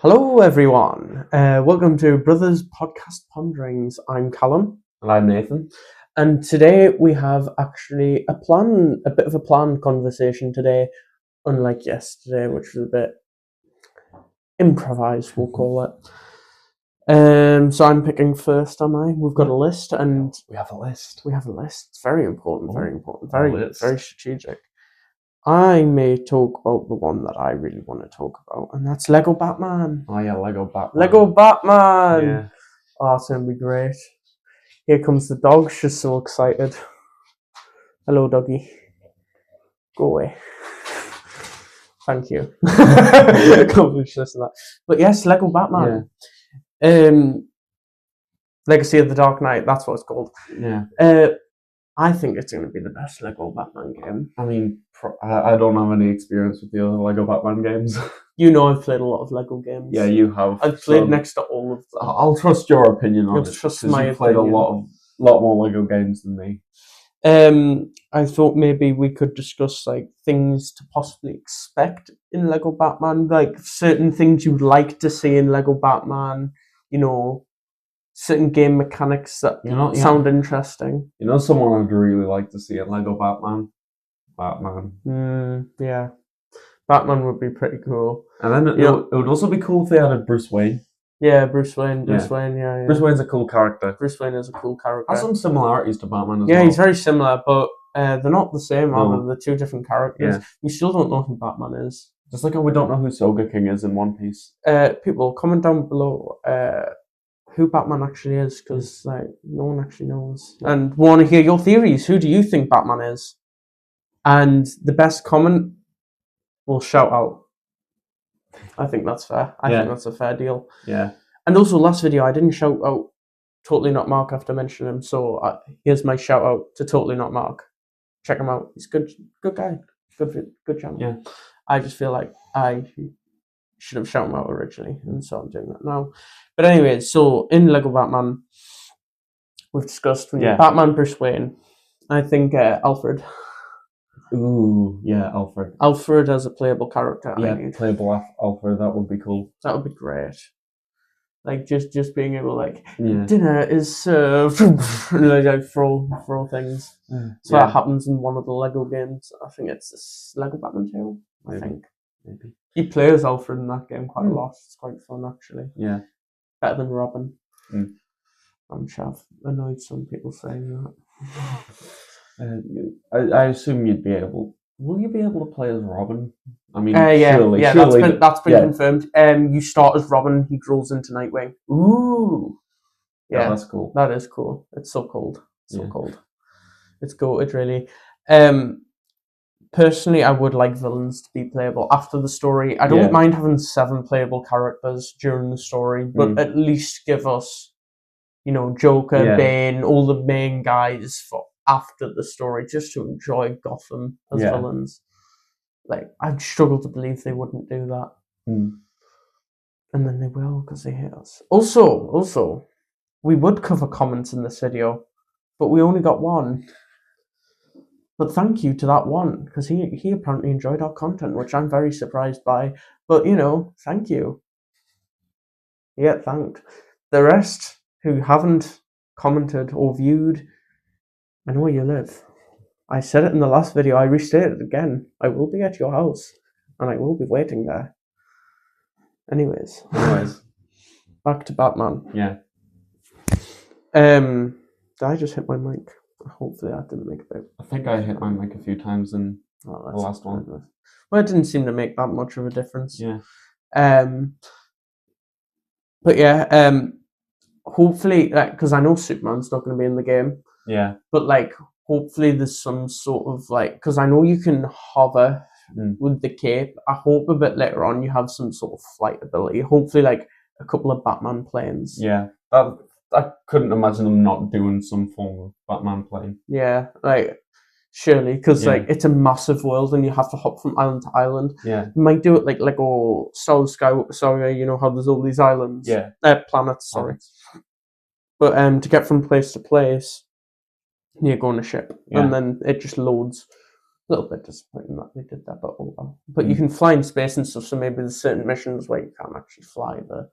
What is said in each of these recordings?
Hello, everyone. Welcome to Brothers Podcast Ponderings. I'm Callum, And I'm Nathan. and today we have actually a bit of a planned conversation today, unlike yesterday, which was a bit improvised, we'll call it. So I'm picking first, am I? We've got a list, and We have a list. It's very important, very important, a very list. very strategic. I may talk about the one that I really want to talk about, and that's Lego Batman. Oh yeah, Lego Batman. Lego Batman! Yeah. Oh, it's going to be great. Here comes the dog. She's so excited. Hello, doggy. Go away. Thank you. I can't believe she listened to that. But yes, Lego Batman. Legacy of the Dark Knight, that's what it's called. Yeah. I think it's going to be the best Lego Batman game. I mean, I don't have any experience with the other Lego Batman games. You know I've played a lot of Lego games. Yeah, you have. I've played next to all of them. I'll trust your opinion on You'll it. trust because my you've played opinion. a lot more Lego games than me. I thought maybe we could discuss like things to possibly expect in Lego Batman, like certain things you would like to see in Lego Batman, you know, certain game mechanics that sound interesting. You know someone I'd really like to see in Lego Batman? Batman. Yeah. Batman would be pretty cool. And then it would also be cool if they added Bruce Wayne. Yeah, Bruce Wayne, yeah. Bruce Wayne's a cool character. Bruce Wayne is a cool character. Has some similarities to Batman as well. Yeah, he's very similar, but they're not the same, No. are they? They're two different characters. Yeah. We still don't know who Batman is. Just like how we don't know who Soga King is in One Piece. People, comment down below who Batman actually is, because like no one actually knows. And want to hear your theories. Who do you think Batman is? And the best comment will shout out. I think that's fair. I think that's a fair deal. Yeah. And also, last video I didn't shout out Totally Not Mark after mentioning him, so here's my shout out to Totally Not Mark. Check him out. He's good guy. Good channel. Yeah. I just feel like I should have shouted him out originally, and so I'm doing that now. But anyway, so in Lego Batman, we've discussed Batman, Bruce Wayne. I think Alfred. Ooh, yeah, Alfred. Alfred as a playable character. Yeah, playable Alfred, that would be cool. That would be great. Like just being able dinner is served and like throw things. So that happens in one of the Lego games. I think it's this Lego Batman 2. I think. Maybe. You play as Alfred in that game quite a lot. It's quite fun actually. Yeah. Better than Robin. I'm sure I've annoyed some people saying that. I assume you'd be able. Will you be able to play as Robin? I mean, surely. That's been confirmed. You start as Robin. He grows into Nightwing. Ooh. Yeah, that's cool. That is cool. It's so cold. Cold. It's goated, really. Personally, I would like villains to be playable after the story. I don't mind having 7 playable characters during the story, but at least give us, Joker, Bane, all the main guys for after the story, just to enjoy Gotham as villains. Like, I'd struggle to believe they wouldn't do that. And then they will, because they hate us. Also, we would cover comments in this video, but we only got one. But thank you to that one, because he apparently enjoyed our content, which I'm very surprised by. But, thank you. Yeah, thanked. The rest who haven't commented or viewed, I know where you live. I said it in the last video, I restate it again. I will be at your house, and I will be waiting there. Anyways. Back to Batman. Yeah. Did I just hit my mic? Hopefully that didn't make a bit. I think I hit my mic a few times in the last one. Well, it didn't seem to make that much of a difference. Yeah. But yeah, hopefully, because I know Superman's not going to be in the game. Yeah. But hopefully there's some sort of because I know you can hover with the cape. I hope a bit later on you have some sort of flight ability. Hopefully a couple of Batman planes. Yeah. I couldn't imagine them not doing some form of Batman plane. Yeah, surely, because it's a massive world and you have to hop from island to island. Yeah. You might do it like Lego Star Skyway, you know how there's all these islands. Yeah. Planets, sorry. But to get from place to place, you go on a ship and then it just loads little bit disappointing that they did that, but oh well. But you can fly in space and stuff, so maybe there's certain missions where you can't actually fly the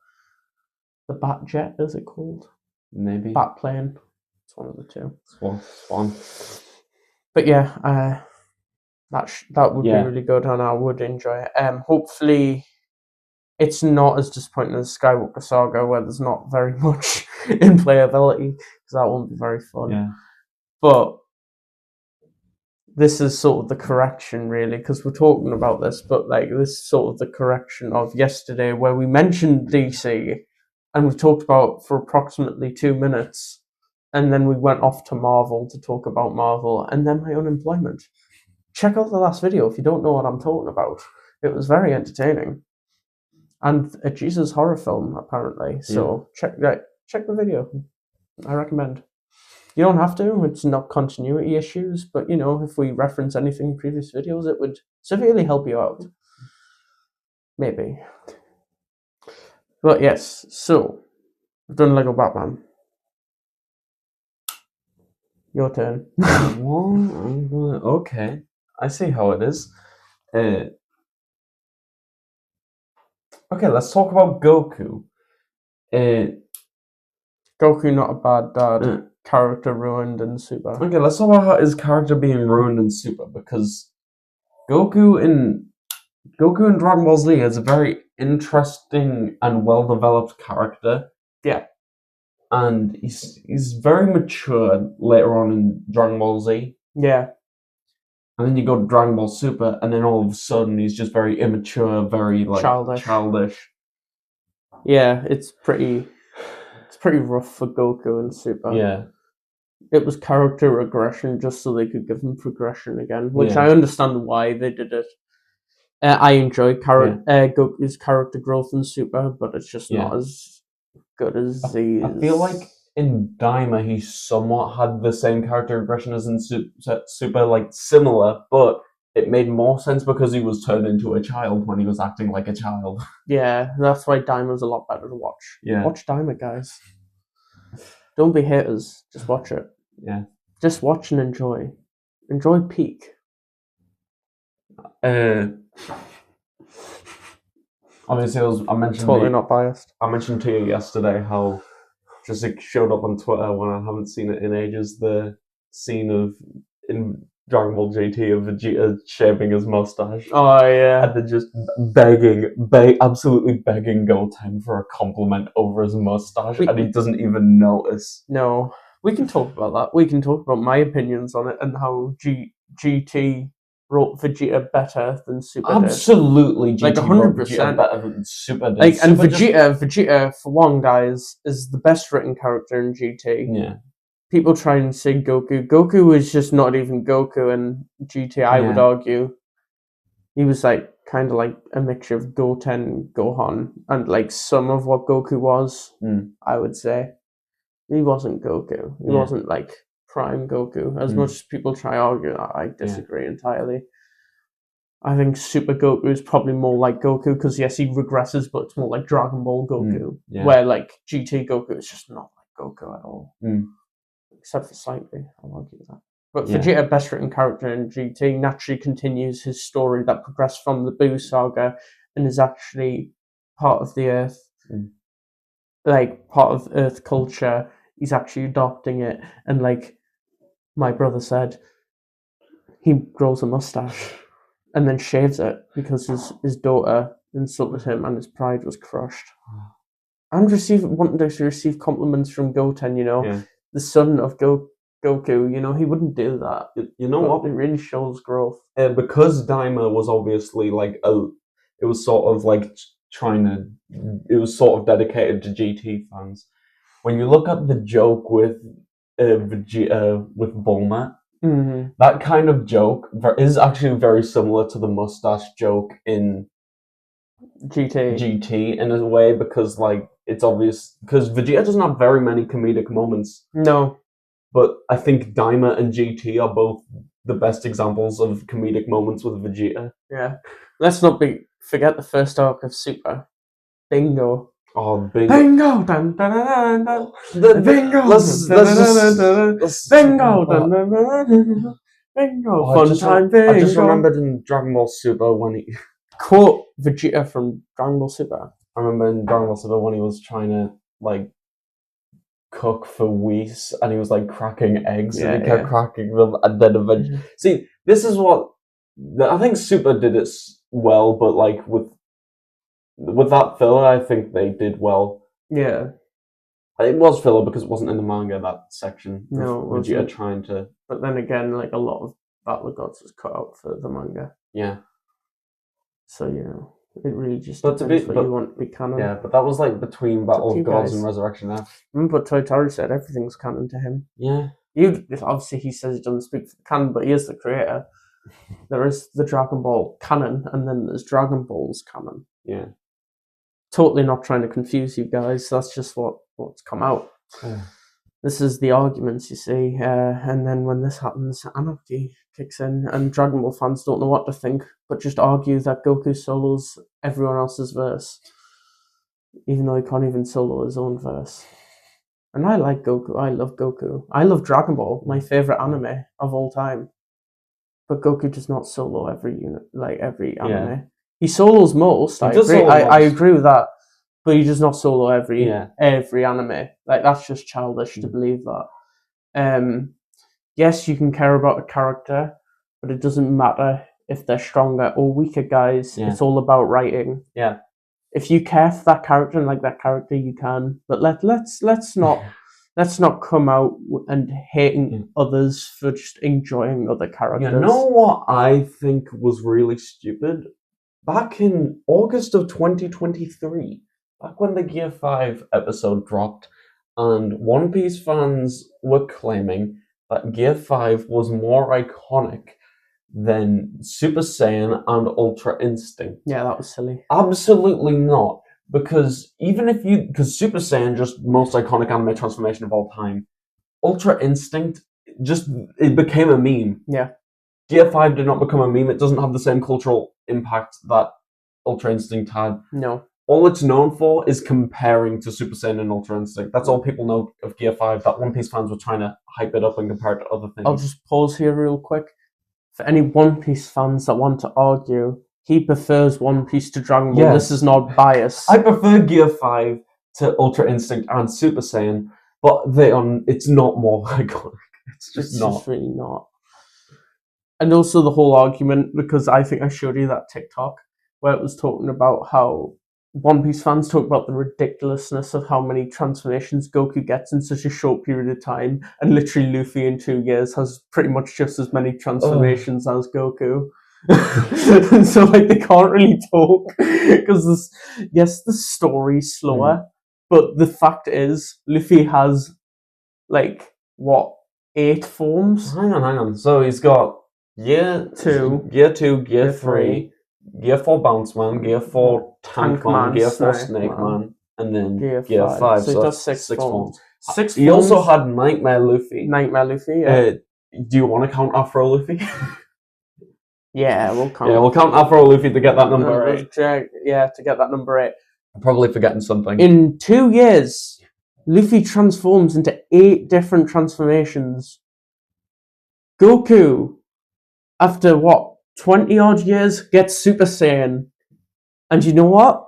bat jet, is it called? Maybe. Bat plane. It's one of the two. It's fun. But yeah, that would be really good, and I would enjoy it. Hopefully, it's not as disappointing as Skywalker Saga, where there's not very much in playability, because that won't be very fun. Yeah. But this is sort of the correction, really, because we're talking about this, but like this is sort of the correction of yesterday, where we mentioned DC, and we talked about for approximately 2 minutes, and then we went off to Marvel to talk about Marvel, and then my unemployment. Check out the last video if you don't know what I'm talking about. It was very entertaining. And a Jesus horror film, apparently. So check the video. I recommend. You don't have to, it's not continuity issues, but you know, if we reference anything in previous videos, it would severely help you out. Maybe. But yes, so I've done Lego Batman. Your turn. Okay. I see how it is. Okay, let's talk about Goku. Goku, not a bad dad. Character ruined in Super. Okay, let's talk about how his character being ruined in Super, because Goku in Dragon Ball Z is a very interesting and well-developed character. Yeah. And he's very mature later on in Dragon Ball Z. Yeah. And then you go to Dragon Ball Super, and then all of a sudden he's just very immature, very like childish. Yeah, it's pretty rough for Goku in Super. Yeah. It was character regression just so they could give him progression again, which I understand why they did it. I enjoy Goku's character growth in Super, but it's just not as good as Z. I feel like in Daima he somewhat had the same character regression as in Super, like similar, but it made more sense because he was turned into a child when he was acting like a child. Yeah, that's why Daima's a lot better to watch. Yeah. Watch Daima, guys. Don't be haters. Just watch it. Yeah. Just watch and enjoy. Enjoy Peak. Obviously, I mentioned totally not biased. I mentioned to you yesterday how just it showed up on Twitter when I haven't seen it in ages. The scene in Dragon Ball GT of Vegeta shaving his mustache. Oh yeah, and they're just absolutely begging Goten for a compliment over his mustache, and he doesn't even notice. No, we can talk about that. We can talk about my opinions on it and how GT wrote Vegeta better than Super Absolutely, did. Like 100% better than Super did. Like, and Vegeta for one, guys, is the best written character in GT. Yeah. People try and say Goku. Goku is just not even Goku in GT, I would argue. He was like kind of like a mixture of Goten, Gohan, and like some of what Goku was, I would say. He wasn't Goku. He wasn't like prime Goku. As much as people try to argue that, I disagree entirely. I think Super Goku is probably more like Goku because yes, he regresses, but it's more like Dragon Ball Goku, where like GT Goku is just not like Goku at all. Except for slightly, I'll argue that. But Vegeta, best written character in GT, naturally continues his story that progressed from the Buu saga and is actually part of the Earth, like part of Earth culture. He's actually adopting it, and like my brother said, he grows a mustache and then shaves it because his daughter insulted him and his pride was crushed. And wanting to receive compliments from Goten, you know. The son of Goku, you know, he wouldn't do that. You know what? It really shows growth. Because Daima was obviously like it was sort of like it was sort of dedicated to GT fans. When you look at the joke with Vegeta with Bulma, that kind of joke is actually very similar to the mustache joke in GT in a way, because like it's obvious because Vegeta doesn't have very many comedic moments. No, but I think Daima and GT are both the best examples of comedic moments with Vegeta. Yeah, let's not forget the first arc of Super. Bingo. Oh, Bingo! Bingo! Dun, dun, dun, dun, dun. Bingo! Let's Bingo! Dun, dun, dun, dun. bingo, fun time bingo. I just remembered in Dragon Ball Super when he quote Vegeta from Dragon Ball Super. I remember in Dragon Ball Super when he was trying to like cook for Whis and he was like cracking eggs and he kept cracking them and then eventually see this is what I think Super did it well, but like with that filler I think they did well. Yeah, it was filler because it wasn't in the manga, that section. No, Vegeta trying to, but then again, like a lot of Battle of Gods was cut out for the manga. Yeah, so it really just depends what you want to be canon. Yeah, but that was like between Battle of Gods and Resurrection F. But Toitari said everything's canon to him. Yeah. Obviously he says he doesn't speak for the canon, but he is the creator. There is the Dragon Ball canon, and then there's Dragon Ball's canon. Yeah. Totally not trying to confuse you guys. That's just what's come out. Yeah. This is the arguments, you see. And then when this happens, anarchy kicks in, and Dragon Ball fans don't know what to think, but just argue that Goku solos everyone else's verse, even though he can't even solo his own verse. And I like Goku. I love Goku. I love Dragon Ball, my favorite anime of all time. But Goku does not solo every anime. Yeah. He solos most. I agree. I agree with that. But he does not solo every anime. Like, that's just childish to believe that. Yes, you can care about a character, but it doesn't matter if they're stronger or weaker guys. Yeah. It's all about writing. Yeah. If you care for that character and like that character, you can. But let's not come out and hating others for just enjoying other characters. You know what I think was really stupid? Back in August of 2023, back when the Gear 5 episode dropped, and One Piece fans were claiming that Gear 5 was more iconic than Super Saiyan and Ultra Instinct. Yeah, that was silly. Absolutely not. Because because Super Saiyan, just most iconic anime transformation of all time, Ultra Instinct, it became a meme. Yeah. Gear 5 did not become a meme. It doesn't have the same cultural impact that Ultra Instinct had. No. All it's known for is comparing to Super Saiyan and Ultra Instinct. That's all people know of Gear 5, that One Piece fans were trying to hype it up and compare it to other things. I'll just pause here real quick. For any One Piece fans that want to argue, he prefers One Piece to Dragon Ball. Yes. This is not bias. I prefer Gear 5 to Ultra Instinct and Super Saiyan, but it's not more iconic. It's just really not. And also the whole argument, because I think I showed you that TikTok where it was talking about how One Piece fans talk about the ridiculousness of how many transformations Goku gets in such a short period of time, and literally Luffy in 2 years has pretty much just as many transformations as Goku. And so like they can't really talk because the story's slower, but the fact is Luffy has 8 forms. Hang on. So he's got Gear 2, Gear 3, Gear 4 Bounce Man, Gear 4 Tank Man, Gear 4 Snake Man, and then Gear 5. So he does 6 forms. He also had Nightmare Luffy. Yeah. Do you want to count Afro Luffy? Yeah, we'll count. Yeah, we'll count Afro Luffy to get that number 8. Yeah, to get that number 8. I'm probably forgetting something. In 2 years, Luffy transforms into 8 different transformations. Goku, after 20-odd years, gets Super Saiyan. And you know what?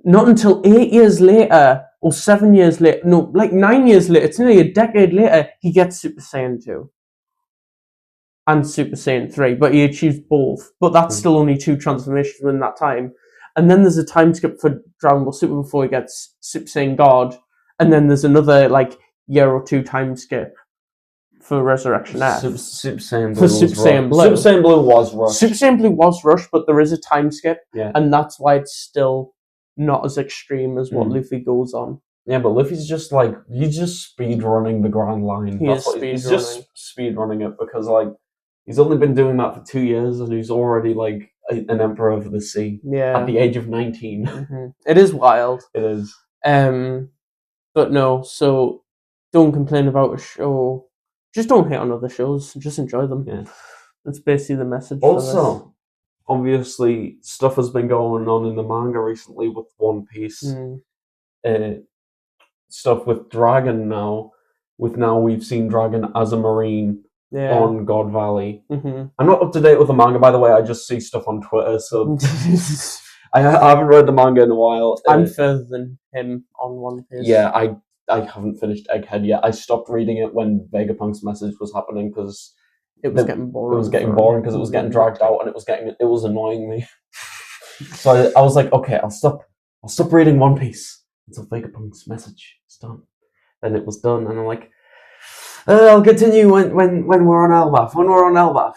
Not until 8 years later, or 7 years later, 9 years later, it's nearly a decade later, he gets Super Saiyan 2. And Super Saiyan 3, but he achieves both. But that's still only 2 transformations within that time. And then there's a time skip for Dragon Ball Super before he gets Super Saiyan God. And then there's another year or 2 time skip for Resurrection F. Super Saiyan Blue. Super Saiyan Blue. Super Saiyan Blue was rushed. Super Saiyan Blue was rushed, but there is a time skip. Yeah. And that's why it's still not as extreme as what Luffy goes on. Yeah, but Luffy's just he's just speed running the Grand Line. He's just speed running it because he's only been doing that for 2 years and he's already an Emperor of the Sea. Yeah. At the age of 19. Mm-hmm. It is wild. It is. But no, so don't complain about a show. Just don't hate on other shows. Just enjoy them. Yeah. That's basically the message. Also, obviously, stuff has been going on in the manga recently with One Piece. Stuff with Dragon now. We've seen Dragon as a Marine on God Valley. Mm-hmm. I'm not up to date with the manga, by the way. I just see stuff on Twitter, so I haven't read the manga in a while. I'm further than him on One Piece. Yeah, I haven't finished Egghead yet. I stopped reading it when Vegapunk's message was happening because it was getting boring. It was getting boring because it was getting dragged out and it was annoying me. So I was like, okay, I'll stop reading One Piece until Vegapunk's message is done. Then it was done, and I'm like, I'll continue when we're on Elbaf. When we're on Elbaf,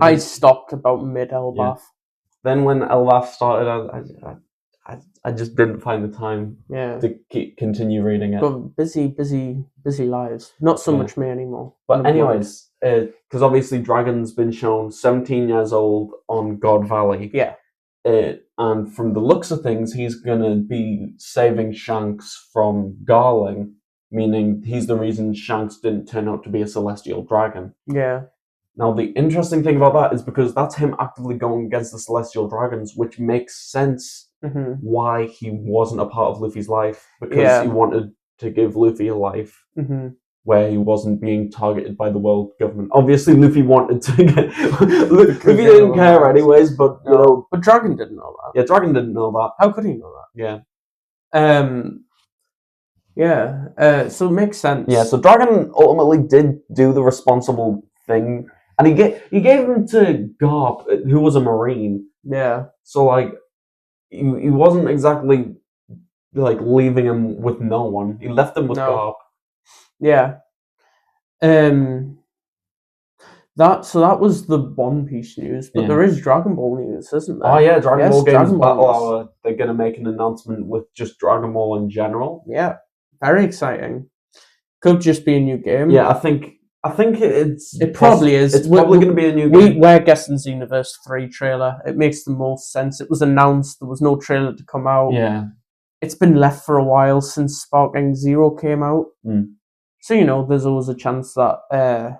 I stopped about mid Elbaf. Yeah. Then when Elbaf started, I just didn't find the time to continue reading it. But busy lives. Not so much me anymore. But anyways, because obviously Dragon's been shown 17 years old on God Valley. Yeah. And from the looks of things, he's going to be saving Shanks from Garling, meaning he's the reason Shanks didn't turn out to be a celestial dragon. Yeah. Now, the interesting thing about that is because that's him actively going against the celestial dragons, which makes sense why he wasn't a part of Luffy's life, because he wanted to give Luffy a life where he wasn't being targeted by the world government. Obviously, Luffy wanted to get... Luffy didn't care anyways, but, you know... But Dragon didn't know that. Yeah, Dragon didn't know that. How could he know that? Yeah. So it makes sense. Yeah, so Dragon ultimately did do the responsible thing, and he gave him to Garp, who was a Marine. Yeah. So, like, he wasn't exactly, like, leaving him with no one. He left him with Garp. Yeah. That was the One Piece news, but there is Dragon Ball news, isn't there? Oh yeah, Dragon Ball Games Battle Hour. They're gonna make an announcement with just Dragon Ball in general. Yeah, very exciting. Could just be a new game. Yeah, I think it probably is. It's probably going to be a new game. We're guessing Xenoverse 3 trailer. It makes the most sense. It was announced. There was no trailer to come out. Yeah. It's been left for a while since Sparking Zero came out. So, you know, there's always a chance that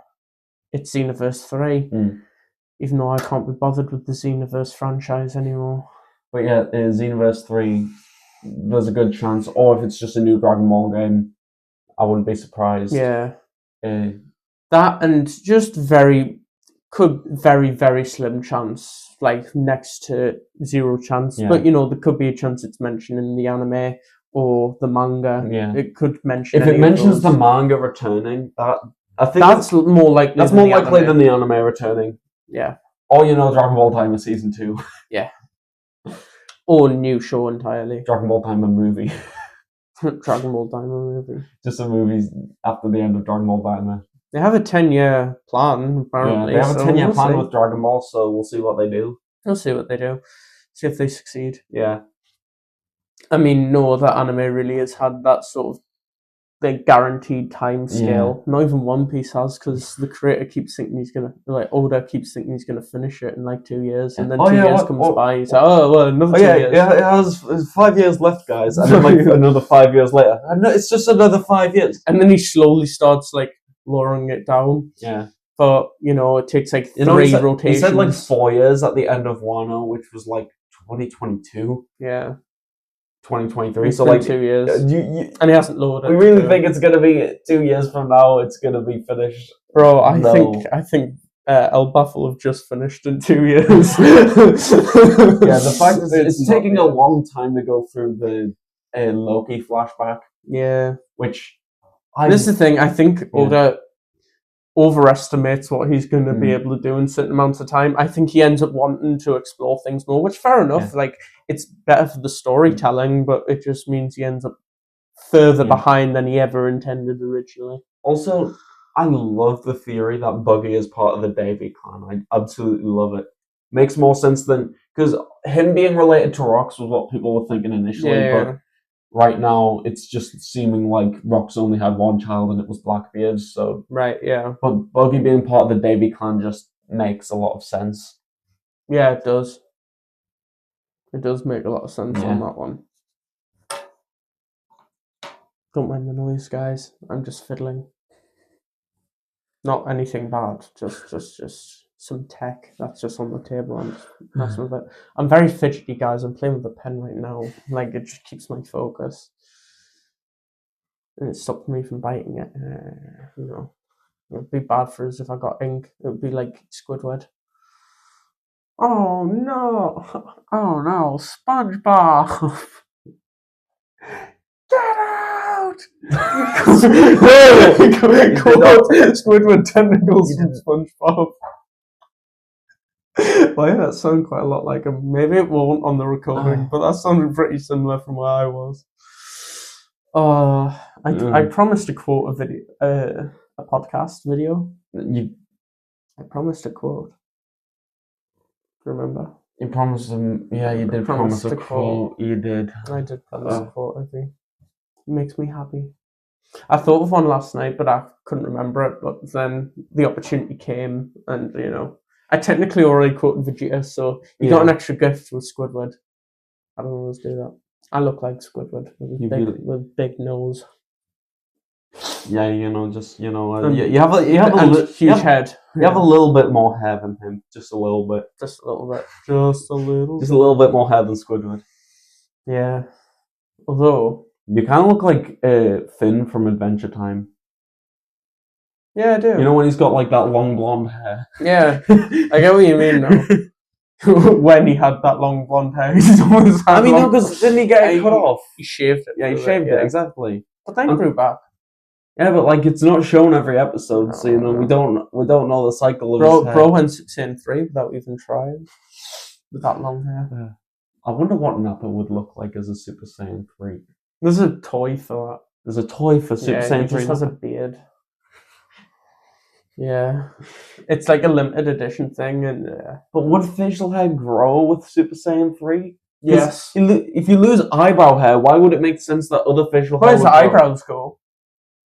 it's Xenoverse 3. Even though I can't be bothered with the Xenoverse franchise anymore. But yeah, Xenoverse 3, there's a good chance. Or if it's just a new Dragon Ball game, I wouldn't be surprised. Yeah. That and just very slim chance, like next to zero chance. Yeah. But you know, there could be a chance it's mentioned in the anime or the manga. Yeah, it could mention. If it mentions the manga returning, I think that's more likely. That's more likely than the anime returning. Yeah. Or you know, Dragon Ball Timer Season 2. Yeah. Or new show entirely. Dragon Ball Timer movie. Dragon Ball Timer movie. Just a movie after the end of Dragon Ball Timer. They have a 10-year plan, apparently. Yeah, they have a 10-year plan with Dragon Ball, so we'll see what they do. We'll see what they do. See if they succeed. Yeah. I mean, no other anime really has had that sort of guaranteed time scale. Yeah. Not even One Piece has, because the creator keeps thinking he's gonna, Oda keeps thinking he's gonna finish it in like 2 years, and then 2 years comes by. He's like, another 2 years. Yeah, it has 5 years left, guys, and then like another 5 years later. It's just another 5 years, and then he slowly starts like lowering it down. Yeah. But, you know, it takes like 3 rotations. He said like 4 years at the end of Wano, which was like 2022. Yeah. 2023. So like 2 years. And he hasn't lowered it. We really think it's going to be 2 years from now, it's going to be finished. Bro, I think Elbaf will have just finished in 2 years. Yeah, the fact is it's taking a long time to go through the Loki flashback. Yeah. Which... This is the thing, I think Oda overestimates what he's going to be able to do in certain amounts of time. I think he ends up wanting to explore things more, which fair enough. Yeah. Like, it's better for the storytelling, but it just means he ends up further behind than he ever intended originally. Also, I love the theory that Buggy is part of the Davy clan. I absolutely love it. Makes more sense than... Because him being related to Rox was what people were thinking initially, but... Right now, it's just seeming like Rox only had one child and it was Blackbeard, so... Right, yeah. But Buggy being part of the Davy clan just makes a lot of sense. Yeah, it does. It does make a lot of sense on that one. Don't mind the noise, guys. I'm just fiddling. Not anything bad, just some tech that's just on the table. I'm just messing with it. I'm very fidgety, guys. I'm playing with the pen right now. Like, it just keeps my focus. And it stops me from biting it. You know. It'd be bad for us if I got ink. It would be like Squidward. Oh no! Oh no! SpongeBob! Get out! Squidward tentacles from SpongeBob. Well, yeah, that sounded quite a lot like him. Maybe it won't on the recording, but that sounded pretty similar from where I was. I promised to quote a video, a podcast video. I promised a quote. Remember? You promised him. Yeah, you did promise a quote. You did. I did promise a quote. I think it makes me happy. I thought of one last night, but I couldn't remember it. But then the opportunity came, and I technically already quoted Vegeta, so you got an extra gift with Squidward. I don't always do that. I look like Squidward with big nose. Yeah, you have a huge head. You have a little bit more hair than him, just a little bit. Just a little bit. Just a little bit more hair than Squidward. Yeah. Although you kind of look like Finn from Adventure Time. Yeah, I do. You know when he's got like that long blonde hair. Yeah, I get what you mean now. When he had that long blonde hair, no, because didn't he get it cut off? He shaved it. Yeah, he shaved it exactly. But then grew back. Yeah, but like it's not shown every episode, so we don't know the cycle of his hair. Bro went Super Saiyan 3 without even trying with that long hair. Yeah. I wonder what Nappa would look like as a Super Saiyan 3. There's a toy for that. There's a toy for Super Saiyan 3. He just has a beard. Yeah, it's like a limited edition thing, and but would facial hair grow with Super Saiyan 3? Yes. If you lose eyebrow hair, why would it make sense that other facial hair? Where's the eyebrows go?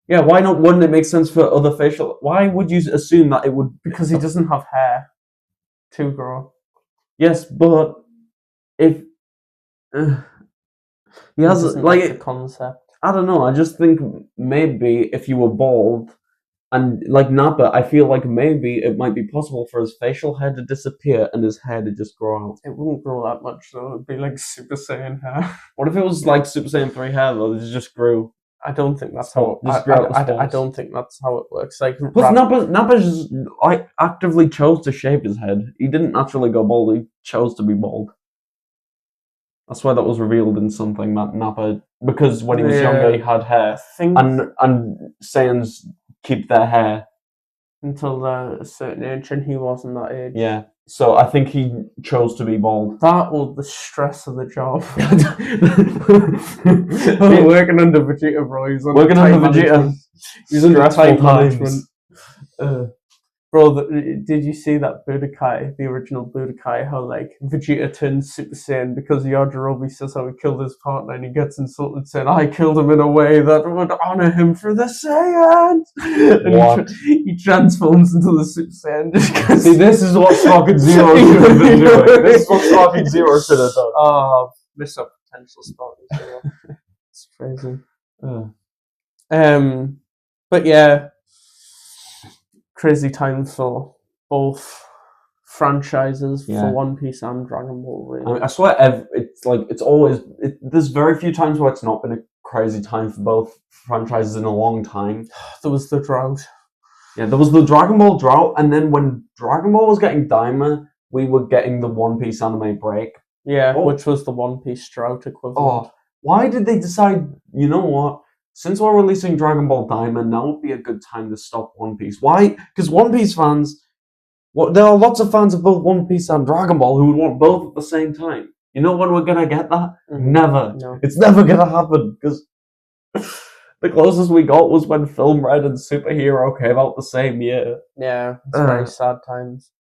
Yeah, why not? Wouldn't it make sense for other facial? Why would you assume that it would? Because he doesn't have hair to grow. Yes, but if he has like the concept, I don't know. I just think maybe if you were bald. And like Nappa, I feel like maybe it might be possible for his facial hair to disappear and his hair to just grow out. It wouldn't grow that much though. It'd be like Super Saiyan hair. What if it was like Super Saiyan 3 hair though? It just grew. I don't think that's how. I don't think that's how it works. Like, plus Nappa just like actively chose to shave his head. He didn't naturally go bald. He chose to be bald. I swear that was revealed in something that Nappa, because when he was younger he had hair, and Saiyans keep their hair until a certain age, and he wasn't that age. Yeah, so I think he chose to be bald. That or the stress of the job. Working under Vegeta, bro. Working under Vegeta. He's under time management. Bro, did you see that Budokai, the original Budokai, how like Vegeta turns Super Saiyan because Yajirobe says how he killed his partner, and he gets insulted saying, I killed him in a way that would honor him for the Saiyans. And he transforms into the Super Saiyan. See, this is what Rocket Zero should have been doing. This is what Rocket Zero should have done. Oh, missed up potential Sparking Zero. It's crazy. But yeah. Crazy times for both franchises, for One Piece and Dragon Ball. Really, I mean, I swear, there's very few times where it's not been a crazy time for both franchises in a long time. There was the drought. Yeah, there was the Dragon Ball drought, and then when Dragon Ball was getting Daima, we were getting the One Piece anime break. Yeah, which was the One Piece drought equivalent. Why did they decide? You know what? Since we're releasing Dragon Ball Daima, now would be a good time to stop One Piece. Why? Because One Piece fans, there are lots of fans of both One Piece and Dragon Ball who would want both at the same time. You know when we're gonna get that? Never. No. It's never gonna happen, because the closest we got was when Film Red and Superhero came out the same year. Yeah, it's very sad times.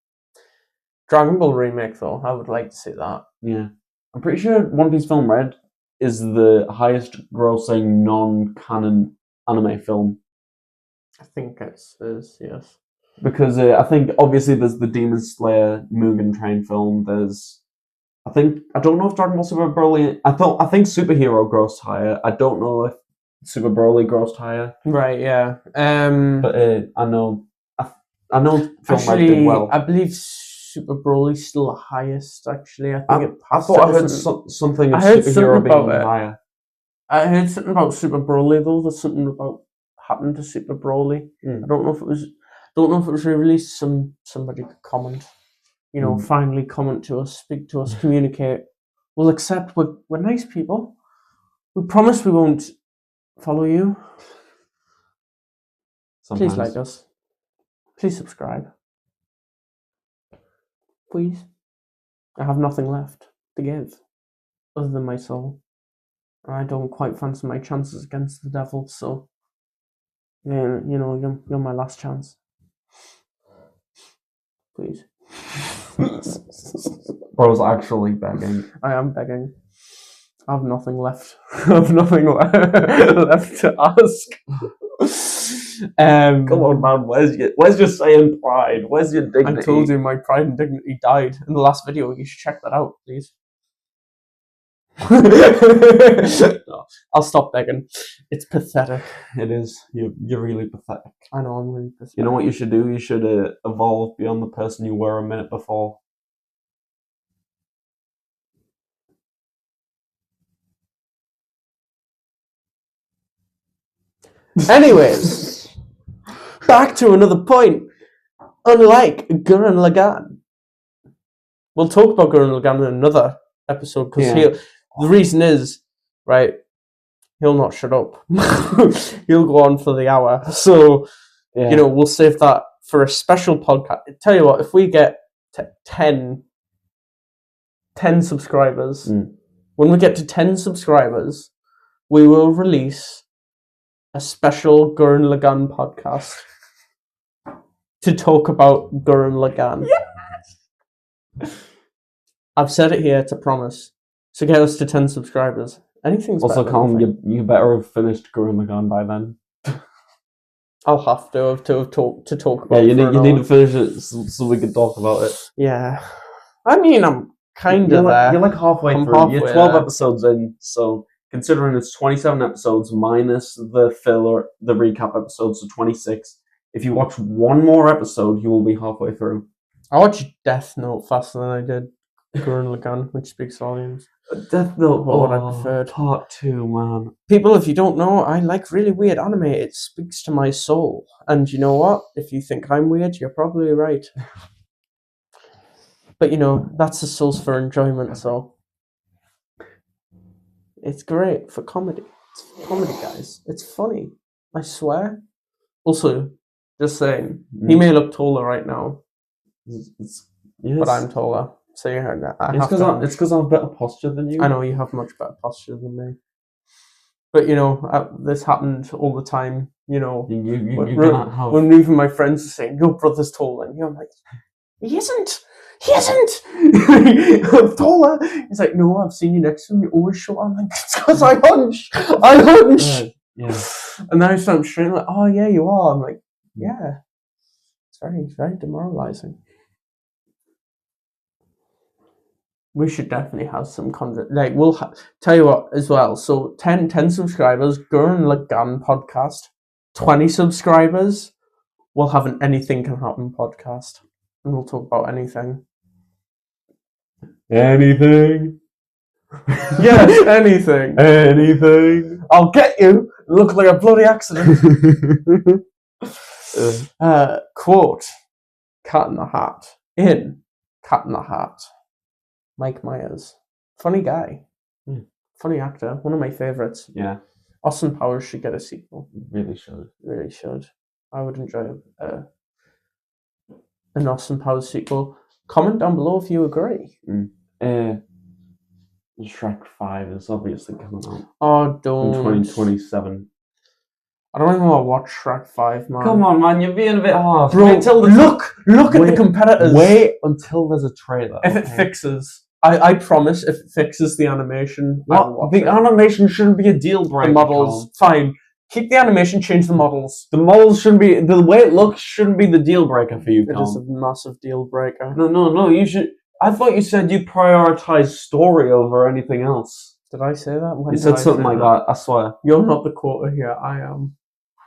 Dragon Ball remake, though, I would like to see that. Yeah. I'm pretty sure One Piece Film Red is the highest grossing non-canon anime film. I think it is, yes. Because I think obviously there's the Demon Slayer Mugen Train film. I don't know if Dragon Ball Super Broly. I think Superhero grossed higher. I don't know if Super Broly grossed higher. Right, yeah. But I know Film Red did well. I believe Super Broly's still the highest, actually. I thought I heard something of Superhero being higher. I heard something about Super Broly, though. There's something about happened to Super Broly. I don't know if it was... Don't know if it was re-released. Somebody could comment. Finally comment to us, speak to us, communicate. We'll accept. We're nice people. We promise we won't follow you. Sometimes. Please like us. Please subscribe. Please. I have nothing left to give other than my soul. I don't quite fancy my chances against the devil, so yeah, you're my last chance. Please. Bro's actually begging. I am begging. I have nothing left. I have nothing left to ask. Come on, man. Where's your saying pride? Where's your dignity? I told you my pride and dignity died in the last video. You should check that out, please. No, I'll stop begging. It's pathetic. It is. You're really pathetic. I know, I'm really pathetic. You know what you should do? You should evolve beyond the person you were a minute before. Anyways, back to another point. Unlike Gurren Lagann, we'll talk about Gurren Lagann in another episode because the reason is, right, he'll not shut up. He'll go on for the hour. So, we'll save that for a special podcast. I tell you what, if we get 10 subscribers, when we get to 10 subscribers, we will release a special Gurren Lagann podcast to talk about Gurren Lagann. Yes! I've said it here, it's a promise. So get us to 10 subscribers. Anything's also, better. Colin, you better have finished Gurren Lagann by then. I'll have to talk about. Yeah, you need to finish it so we can talk about it. Yeah, I mean, I'm kind of there. You're like halfway through. You're 12 episodes in, so considering it's 27 episodes minus the filler, the recap episodes, so 26. If you watch one more episode, you will be halfway through. I watched Death Note faster than I did Gurren Lagann, which speaks volumes. Death Note, what I preferred. Part 2, man. People, if you don't know, I like really weird anime. It speaks to my soul. And you know what? If you think I'm weird, you're probably right. But that's the source for enjoyment, so it's great for comedy. It's comedy, guys. It's funny. I swear. Also, just saying, he may look taller right now. Yes. But I'm taller. So you heard that. It's because I have better posture than you. I know you have much better posture than me. But this happened all the time. When even my friends are saying your brother's taller than you, I'm like, he isn't. I'm taller. He's like, no, I've seen you next to him. You're always short. I'm like, it's because I hunch. Yeah. And now I'm straight like, oh yeah, you are. I'm like, yeah. It's very, very demoralizing. We should definitely have some content. Like, we'll tell you what as well. So 10 subscribers, Gurren Lagann podcast. 20 subscribers, we'll have an Anything Can Happen podcast. And we'll talk about anything. Anything? Yes, anything. Anything. I'll get you. Look like a bloody accident. Quote. Cat in the Hat. In Cat in the Hat. Mike Myers. Funny guy. Funny actor. One of my favourites. Yeah. Austin Powers should get a sequel. Really should. Really should. I would enjoy an Austin Powers sequel. Comment down below if you agree. Shrek 5 is obviously coming out. Oh, don't. In 2027. I don't even want to watch Shrek 5, man. Come on, man, you're being a bit harsh. Bro, look at the competitors. Wait until there's a trailer. If it fixes, I promise, if it fixes the animation, the animation shouldn't be a deal breaker. The models, fine. Keep the animation, change the models. The models shouldn't be, the way it looks shouldn't be the deal breaker for you, It is a massive deal breaker. No, you should, I thought you said you prioritize story over anything else. Did I say that? You said something like that, I swear. You're not the quota here, I am.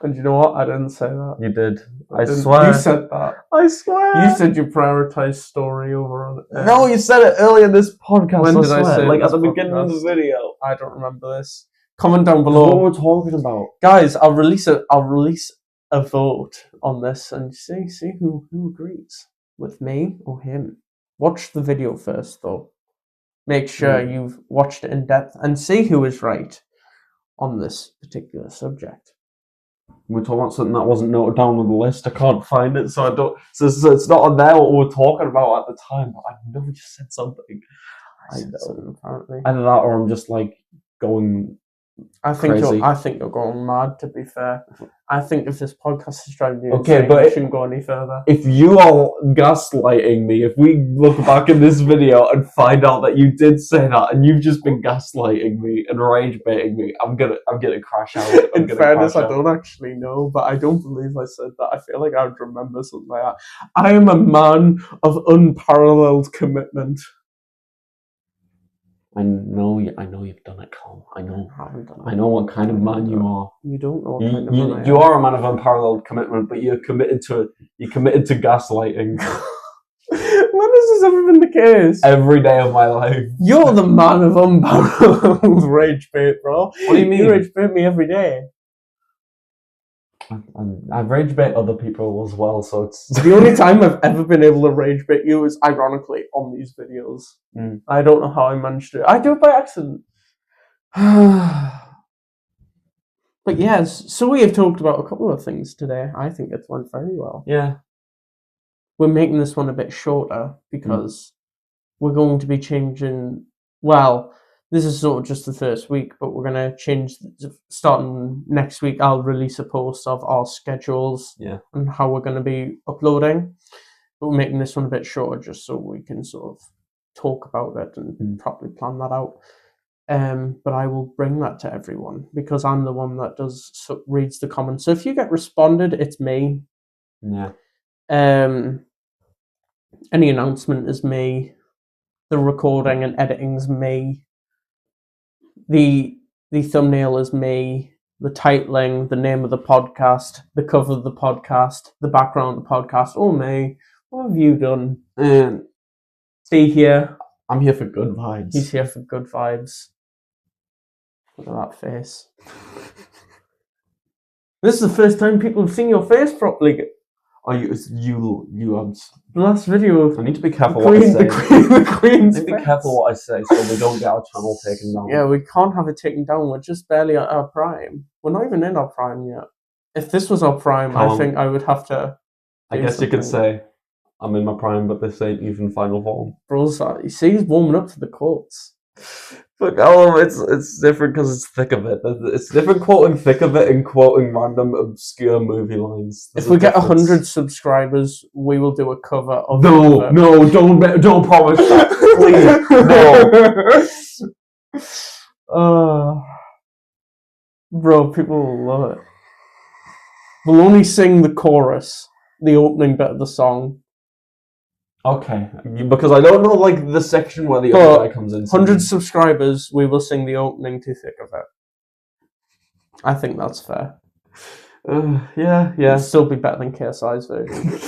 And you know what? I didn't say that. You did. I swear. You said that. I swear. You said you prioritize story over... No, you said it earlier in this podcast. When did I say it? Like at the beginning of the video. I don't remember this. Comment down below. What we're talking about. Guys, I'll release a vote on this and see who agrees with me or him. Watch the video first, though. Make sure you've watched it in depth and see who is right on this particular subject. We're talking about something that wasn't noted down on the list. I can't find it, so I don't. So it's not on there what we were talking about at the time. But I know we just said something. I said something, apparently. Either that, or I'm just like going. I think you're going mad. To be fair, I think if this podcast is driving you insane, but it shouldn't go any further. If you are gaslighting me, if we look back in this video and find out that you did say that and you've just been gaslighting me and rage baiting me, I'm gonna crash out. In fairness, I don't actually know, but I don't believe I said that. I feel like I would remember something like that. I am a man of unparalleled commitment. I know you've done it, Cole. I know. I haven't done it. I know what kind of man you are. You don't know what kind of man I am. You are a man of unparalleled commitment, but you're committed to gaslighting. When has this ever been the case? Every day of my life. You're the man of unparalleled rage bait, bro. What do you mean? You rage bait me every day. I've rage bait other people as well, so it's... The only time I've ever been able to rage bait you is, ironically, on these videos. I don't know how I managed it. I do it by accident. But yes, so we have talked about a couple of things today. I think it went very well. Yeah. We're making this one a bit shorter because we're going to be changing... Well, this is sort of just the first week, but we're going to change... Starting next week, I'll release a post of our schedules and how we're going to be uploading. But we're making this one a bit shorter just so we can sort of talk about it and properly plan that out. But I will bring that to everyone because I'm the one that reads the comments. So if you get responded, it's me. Yeah. Any announcement is me. The recording and editing's me. The thumbnail is me. The titling, the name of the podcast, the cover of the podcast, the background of the podcast, all me. What have you done? See here. I'm here for good vibes. He's here for good vibes. Look at that face. This is the first time people have seen your face properly. Oh, you the last video. I need to be careful what I say. The Queen's I need to be careful what I say so we don't get our channel taken down. Yeah, we can't have it taken down. We're just barely at our prime. We're not even in our prime yet. If this was our prime, I think I would have to. I guess you could say, I'm in my prime, but this ain't even final form. Bros, you see, he's warming up to the quotes. But it's different because it's thick of it. It's different quoting thick of it and quoting random obscure movie lines. If we get 100 subscribers, we will do a cover of. No, don't promise that, please. No. Bro, people will love it. We'll only sing the chorus, the opening bit of the song. Okay, because I don't know like the section where the other guy comes in. 100 subscribers, we will sing the opening to thick of it. I think that's fair. Yeah. It'll still be better than KSI's version.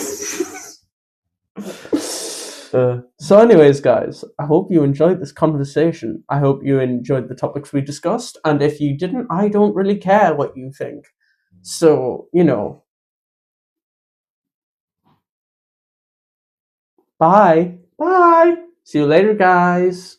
So anyways, guys, I hope you enjoyed this conversation. I hope you enjoyed the topics we discussed. And if you didn't, I don't really care what you think. So, Bye. Bye. See you later, guys.